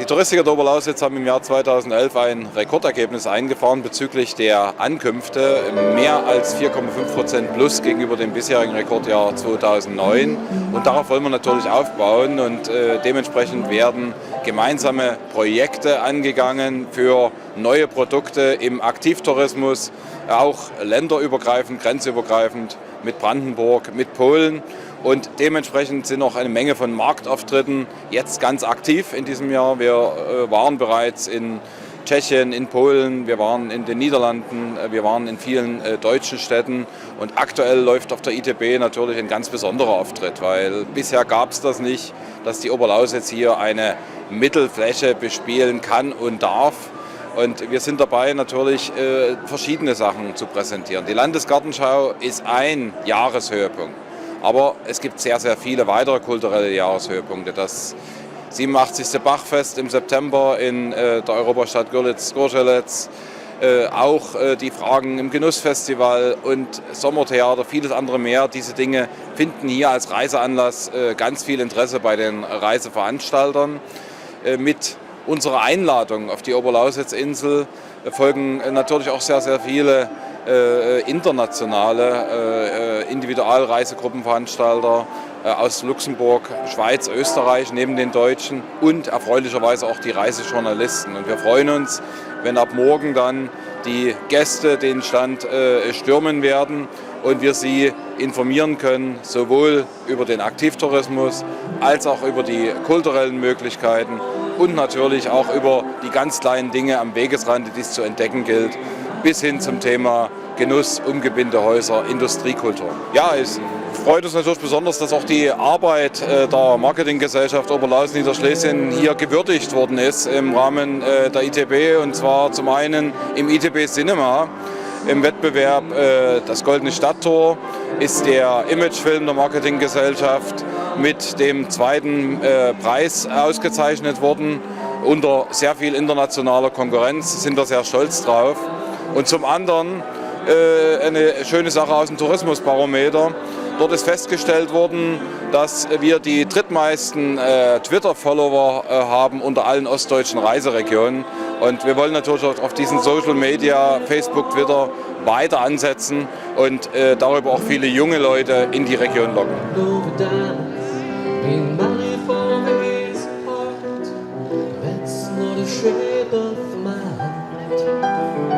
Die Touristiker der Oberlausitz haben im Jahr 2011 ein Rekordergebnis eingefahren bezüglich der Ankünfte. Mehr als 4,5% plus gegenüber dem bisherigen Rekordjahr 2009. Und darauf wollen wir natürlich aufbauen und dementsprechend werden gemeinsame Projekte angegangen für neue Produkte im Aktivtourismus, auch länderübergreifend, grenzübergreifend mit Brandenburg, mit Polen. Und dementsprechend sind noch eine Menge von Marktauftritten jetzt ganz aktiv in diesem Jahr. Wir waren bereits in Tschechien, in Polen, wir waren in den Niederlanden, wir waren in vielen deutschen Städten. Und aktuell läuft auf der ITB natürlich ein ganz besonderer Auftritt, weil bisher gab es das nicht, dass die Oberlausitz hier eine Mittelfläche bespielen kann und darf. Und wir sind dabei, natürlich verschiedene Sachen zu präsentieren. Die Landesgartenschau ist ein Jahreshöhepunkt. Aber es gibt sehr, sehr viele weitere kulturelle Jahreshöhepunkte. Das 87. Bachfest im September in der Europastadt Görlitz-Gorzelec, auch die Fragen im Genussfestival und Sommertheater, vieles andere mehr. Diese Dinge finden hier als Reiseanlass ganz viel Interesse bei den Reiseveranstaltern. Mit unserer Einladung auf die Oberlausitzinsel folgen natürlich auch sehr, sehr viele internationale Individualreisegruppenveranstalter aus Luxemburg, Schweiz, Österreich neben den Deutschen und erfreulicherweise auch die Reisejournalisten. Und wir freuen uns, wenn ab morgen dann die Gäste den Stand stürmen werden und wir sie informieren können, sowohl über den Aktivtourismus als auch über die kulturellen Möglichkeiten und natürlich auch über die ganz kleinen Dinge am Wegesrand, die es zu entdecken gilt, bis hin zum Thema Genuss, Umgebindehäuser, Industriekultur. Ja, es freut uns natürlich besonders, dass auch die Arbeit der Marketinggesellschaft Oberlausitz Niederschlesien hier gewürdigt worden ist im Rahmen der ITB, und zwar zum einen im ITB Cinema. Im Wettbewerb Das Goldene Stadttor ist der Imagefilm der Marketinggesellschaft mit dem zweiten Preis ausgezeichnet worden. Unter sehr viel internationaler Konkurrenz sind wir sehr stolz drauf. Und zum anderen eine schöne Sache aus dem Tourismusbarometer. Dort ist festgestellt worden, dass wir die drittmeisten Twitter-Follower haben unter allen ostdeutschen Reiseregionen. Und wir wollen natürlich auch auf diesen Social Media, Facebook, Twitter weiter ansetzen und darüber auch viele junge Leute in die Region locken. That's not a shape of my heart.